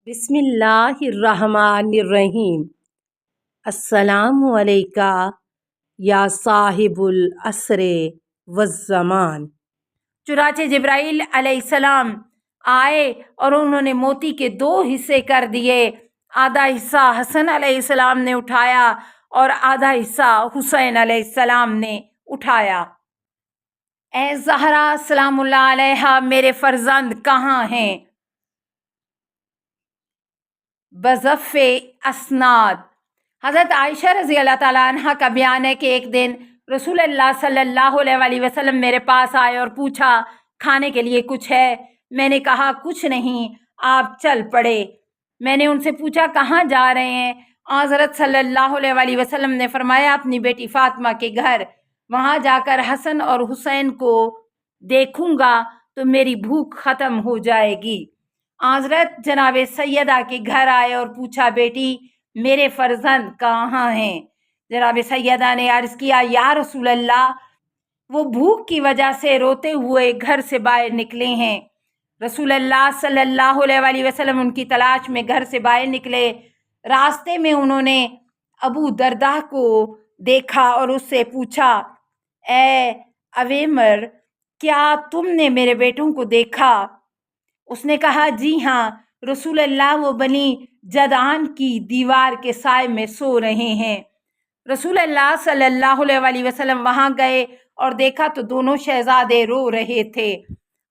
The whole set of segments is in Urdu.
بسم اللہ الرحمن الرحیم۔ السلام علیکہ یا صاحب العصر والزمان۔ چنانچہ جبرائیل علیہ السلام آئے اور انہوں نے موتی کے 2 حصے کر دیے۔ آدھا حصہ حسن علیہ السلام نے اٹھایا اور آدھا حصہ حسین علیہ السلام نے اٹھایا۔ اے زہرا سلام اللہ علیہا، میرے فرزند کہاں ہیں؟ بضعف اسناد حضرت عائشہ رضی اللہ تعالیٰ عنہ کا بیان ہے کہ ایک دن رسول اللہ صلی اللہ علیہ وسلم میرے پاس آئے اور پوچھا کھانے کے لیے کچھ ہے؟ میں نے کہا کچھ نہیں، آپ چل پڑے۔ میں نے ان سے پوچھا کہاں جا رہے ہیں؟ حضرت صلی اللہ علیہ وسلم نے فرمایا اپنی بیٹی فاطمہ کے گھر، وہاں جا کر حسن اور حسین کو دیکھوں گا تو میری بھوک ختم ہو جائے گی۔ حضرت جناب سیدہ کے گھر آئے اور پوچھا بیٹی میرے فرزند کہاں ہیں؟ جناب سیدہ نے عرض کیا یا رسول اللہ وہ بھوک کی وجہ سے روتے ہوئے گھر سے باہر نکلے ہیں۔ رسول اللہ صلی اللہ علیہ وسلم ان کی تلاش میں گھر سے باہر نکلے۔ راستے میں انہوں نے ابو درداء کو دیکھا اور اس سے پوچھا اے اویمر، کیا تم نے میرے بیٹوں کو دیکھا؟ اس نے کہا جی ہاں رسول اللہ، وہ بنی جدعان کی دیوار کے سائے میں سو رہے ہیں۔ رسول اللہ صلی اللہ علیہ وسلم وہاں گئے اور دیکھا تو دونوں شہزادے رو رہے تھے۔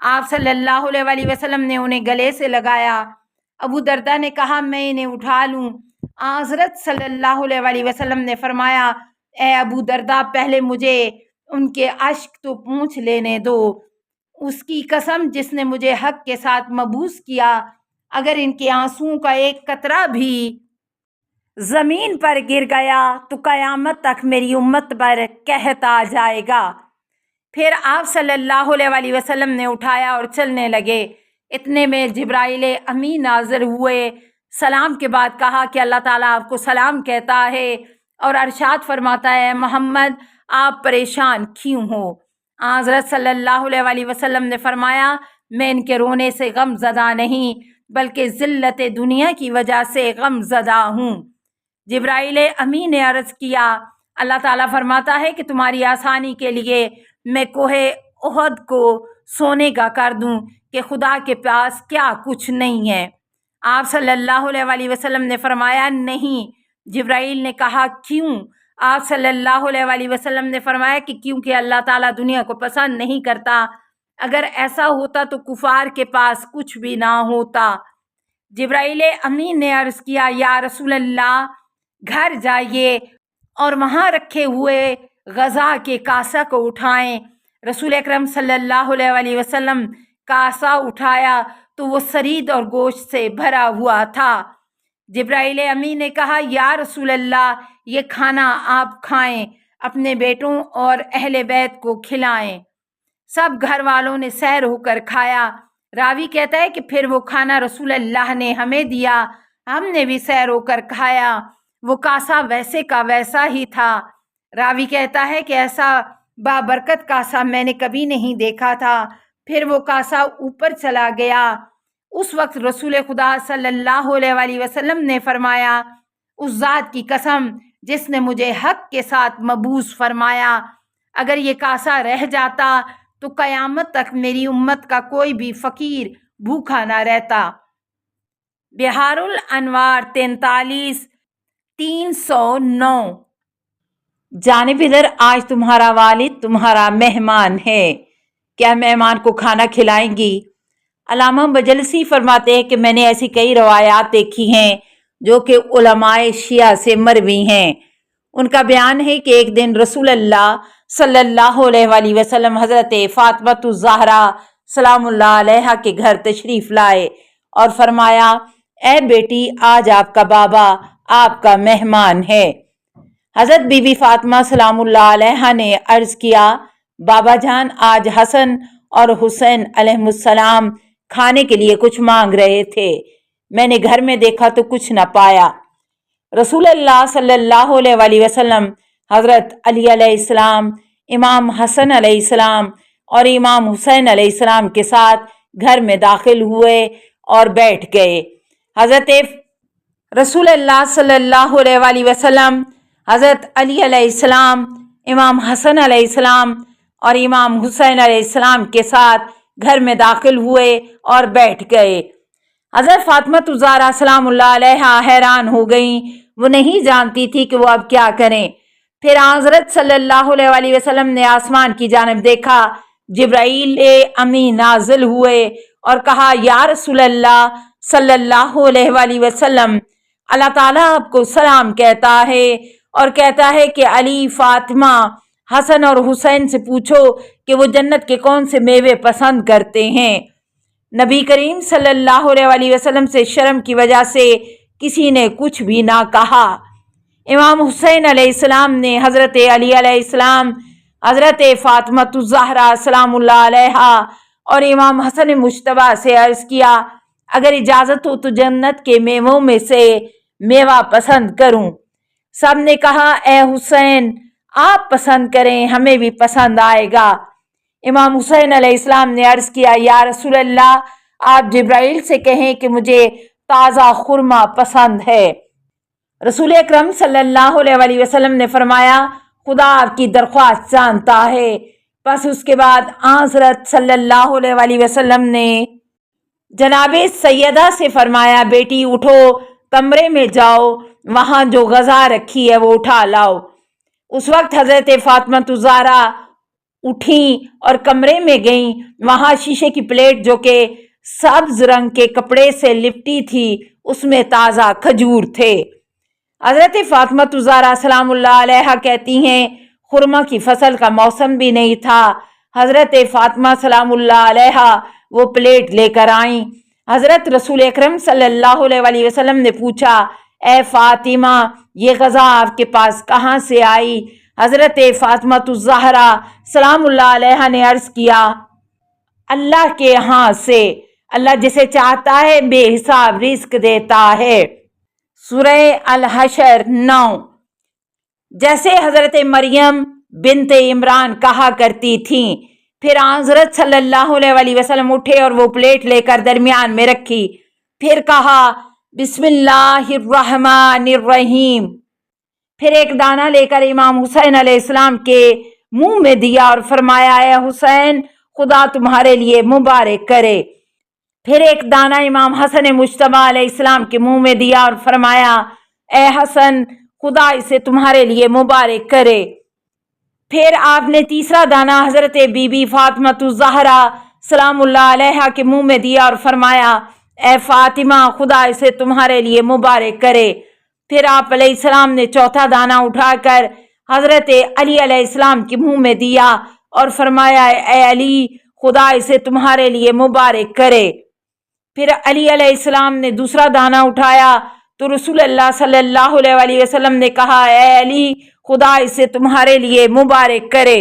آپ صلی اللہ علیہ وسلم نے انہیں گلے سے لگایا۔ ابو درداء نے کہا میں انہیں اٹھا لوں۔ حضرت صلی اللہ علیہ وسلم نے فرمایا اے ابو درداء پہلے مجھے ان کے اشک تو پوچھ لینے دو۔ اس کی قسم جس نے مجھے حق کے ساتھ مبعوث کیا، اگر ان کے آنسوؤں کا ایک قطرہ بھی زمین پر گر گیا تو قیامت تک میری امت پر قحط آ جائے گا۔ پھر آپ صلی اللہ علیہ وسلم نے اٹھایا اور چلنے لگے۔ اتنے میں جبرائیل امین نازل ہوئے۔ سلام کے بعد کہا کہ اللہ تعالیٰ آپ کو سلام کہتا ہے اور ارشاد فرماتا ہے محمد آپ پریشان کیوں ہو؟ حضرت صلی اللہ علیہ وسلم نے فرمایا میں ان کے رونے سے غم زدہ نہیں بلکہ ذلت دنیا کی وجہ سے غم زدہ ہوں۔ جبرائیل امین نے عرض کیا اللہ تعالیٰ فرماتا ہے کہ تمہاری آسانی کے لیے میں کوہ احد کو سونے کا کر دوں کہ خدا کے پاس کیا کچھ نہیں ہے۔ آپ صلی اللہ علیہ وسلم نے فرمایا نہیں۔ جبرائیل نے کہا کیوں؟ آپ صلی اللہ علیہ وسلم نے فرمایا کہ کیونکہ اللہ تعالیٰ دنیا کو پسند نہیں کرتا، اگر ایسا ہوتا تو کفار کے پاس کچھ بھی نہ ہوتا۔ جبرائیل امین نے عرض کیا یا رسول اللہ گھر جائیے اور وہاں رکھے ہوئے غذا کے کاسہ کو اٹھائیں۔ رسول اکرم صلی اللہ علیہ وسلم کاسہ اٹھایا تو وہ ثرید اور گوشت سے بھرا ہوا تھا۔ جبرائیل امین نے کہا یا رسول اللہ یہ کھانا آپ کھائیں، اپنے بیٹوں اور اہل بیت کو کھلائیں۔ سب گھر والوں نے سیر ہو کر کھایا۔ راوی کہتا ہے کہ پھر وہ کھانا رسول اللہ نے ہمیں دیا، ہم نے بھی سیر ہو کر کھایا۔ وہ کاسہ ویسے کا ویسا ہی تھا۔ راوی کہتا ہے کہ ایسا بابرکت کاسہ میں نے کبھی نہیں دیکھا تھا۔ پھر وہ کاسہ اوپر چلا گیا۔ اس وقت رسول خدا صلی اللہ علیہ وسلم نے فرمایا اس ذات کی قسم جس نے مجھے حق کے ساتھ مبعوث فرمایا، اگر یہ کاسہ رہ جاتا تو قیامت تک میری امت کا کوئی بھی فقیر بھوکا نہ رہتا۔ بحار الانوار 43 309۔ جانب ادھر آج تمہارا والد تمہارا مہمان ہے، کیا مہمان کو کھانا کھلائیں گی؟ علامہ مجلسی فرماتے ہیں کہ میں نے ایسی کئی روایات دیکھی ہیں جو کہ علماء شیعہ سے مروی ہیں۔ ان کا بیان ہے کہ ایک دن رسول اللہ صلی اللہ علیہ وسلم حضرت فاطمہ الزہرا سلام اللہ علیہا کے گھر تشریف لائے اور فرمایا اے بیٹی آج آپ کا بابا آپ کا مہمان ہے۔ حضرت بی بی فاطمہ سلام اللہ علیہا نے عرض کیا بابا جان آج حسن اور حسین علیہ السلام کھانے کے لیے کچھ مانگ رہے تھے، میں نے گھر میں دیکھا تو کچھ نہ پایا۔ رسول اللہ صلی اللہ علیہ وسلم حضرت علی علیہ السلام، امام حسن علیہ السلام اور امام حسین علیہ السلام کے ساتھ گھر میں داخل ہوئے اور بیٹھ گئے۔ حضرت رسول اللہ صلی اللہ علیہ وسلم حضرت علی علیہ السلام، امام حسن علیہ السلام اور امام حسین علیہ السلام کے ساتھ گھر میں داخل ہوئے اور بیٹھ گئے۔ حضرت فاطمہ الزہرا سلام اللہ علیہا حیران ہو گئیں، وہ نہیں جانتی تھی کہ وہ اب کیا کریں۔ پھر حضرت صلی اللہ علیہ وسلم نے آسمان کی جانب دیکھا، جبرائیل امین نازل ہوئے اور کہا، یا رسول اللہ صلی اللہ علیہ وسلم، اللہ تعالیٰ آپ کو سلام کہتا ہے اور کہتا ہے کہ علی، فاطمہ، حسن اور حسین سے پوچھو کہ وہ جنت کے کون سے میوے پسند کرتے ہیں۔ نبی کریم صلی اللہ علیہ وسلم سے شرم کی وجہ سے کسی نے کچھ بھی نہ کہا۔ امام حسین علیہ السلام نے حضرت علی علیہ السلام، حضرت فاطمہ الزہرا سلام اللہ علیہا اور امام حسن مجتبیٰ سے عرض کیا، اگر اجازت ہو تو جنت کے میووں میں سے میوہ پسند کروں۔ سب نے کہا، اے حسین، آپ پسند کریں، ہمیں بھی پسند آئے گا۔ امام حسین علیہ السلام نے عرض کیا، یا رسول اللہ، آپ جبرائیل سے کہیں کہ مجھے تازہ خرما پسند ہے۔ رسول اکرم صلی اللہ علیہ وسلم نے فرمایا، خدا آپ کی درخواست جانتا ہے۔ بس اس کے بعد حضرت صلی اللہ علیہ وسلم نے جناب سیدہ سے فرمایا، بیٹی اٹھو، کمرے میں جاؤ، وہاں جو غذا رکھی ہے وہ اٹھا لاؤ۔ اس وقت حضرت فاطمہ الزہرا اٹھیں اور کمرے میں گئیں۔ وہاں شیشے کی پلیٹ جو کہ سبز رنگ کے کپڑے سے لپٹی تھی، اس میں تازہ کھجور تھے۔ حضرت فاطمہ الزہرا سلام اللہ علیہا کہتی ہیں، خرما کی فصل کا موسم بھی نہیں تھا۔ حضرت فاطمہ سلام اللہ علیہا وہ پلیٹ لے کر آئیں۔ حضرت رسول اکرم صلی اللہ علیہ وسلم نے پوچھا، اے فاطمہ، یہ غذا آپ کے پاس کہاں سے آئی؟ حضرت فاطمہ الزہرا سلام اللہ علیہا نے عرض کیا، اللہ کے ہاں سے، اللہ جسے چاہتا ہے بے حساب رزق دیتا ہے۔ سورہ الحشر 9۔ جیسے حضرت مریم بنت عمران کہا کرتی تھیں۔ پھر حضرت صلی اللہ علیہ وسلم اٹھے اور وہ پلیٹ لے کر درمیان میں رکھی، پھر کہا، بسم اللہ الرحمن الرحیم۔ پھر ایک دانہ لے کر امام حسین علیہ السلام کے منہ میں دیا اور فرمایا، اے حسین، خدا تمہارے لیے مبارک کرے۔ پھر ایک دانہ امام حسن مجتبیٰ علیہ السلام کے منہ میں دیا اور فرمایا، اے حسن، خدا اسے تمہارے لیے مبارک کرے۔ پھر آپ نے تیسرا دانہ حضرت بی بی فاطمہ الزہرا سلام اللہ علیہا کے منہ میں دیا اور فرمایا، اے فاطمہ، خدا اسے تمہارے لیے مبارک کرے۔ پھر آپ علیہ السلام نے چوتھا دانہ اٹھا کر حضرت علی علیہ السلام کے منہ میں دیا اور فرمایا، اے علی، خدا اسے تمہارے لیے مبارک کرے۔ پھر علی علیہ السلام نے دوسرا دانہ اٹھایا تو رسول اللہ صلی اللہ علیہ وسلم نے کہا، اے علی، خدا اسے تمہارے لیے مبارک کرے۔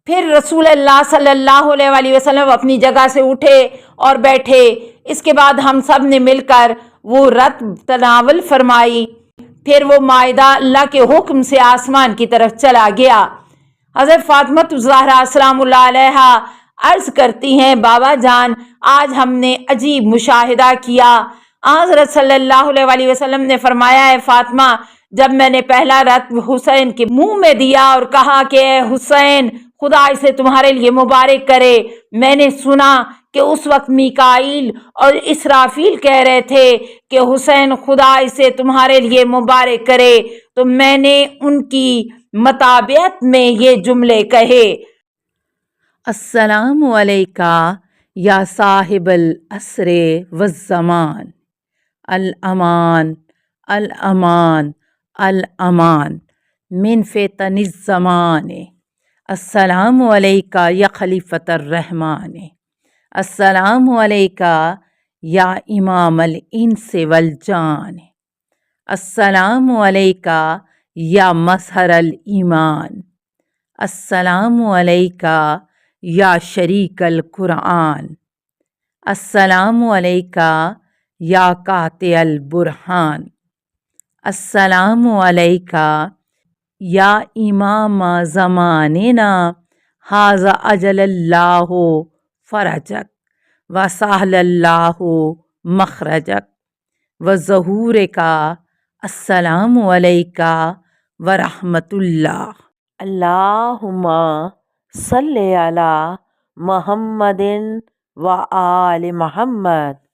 پھر رسول اللہ صلی اللہ علیہ وسلم اپنی جگہ سے اٹھے اور بیٹھے۔ اس کے بعد ہم سب نے مل کر وہ رتب تناول فرمائی۔ پھر وہ مائدہ اللہ کے حکم سے آسمان کی طرف چلا گیا۔ حضرت فاطمہ الزہرا سلام اللہ علیہا عرض کرتی ہیں، بابا جان، آج ہم نے عجیب مشاہدہ کیا۔ حضرت صلی اللہ علیہ وسلم نے فرمایا، اے فاطمہ، جب میں نے پہلا رتب حسین کے منہ میں دیا اور کہا کہ اے حسین، خدا اسے تمہارے لیے مبارک کرے، میں نے سنا کہ اس وقت میکائیل اور اسرافیل کہہ رہے تھے کہ حسین، خدا اسے تمہارے لیے مبارک کرے، تو میں نے ان کی مطابعت میں یہ جملے کہے، السلام علیکہ یا صاحب العصر والزمان، الامان الامان الامان من فتن الزمان، السلام علیکہ یا خلیفۃ الرحمن، السلام علیکہ یا امام الانس والجان، السلام علیکہ یا مظہر الایمان، السلام علیکہ یا شریک القرآن، السلام علیکہ یا قاطع البرہان، السلام علیکہ یا امام زماننا، ھذا اجل اللہ فرجک وسہل اللہ مخرجک۔ و ظہور کا السلام علیکہ ورحمۃ اللہ۔ اللہم صلی علی محمد و آل محمد۔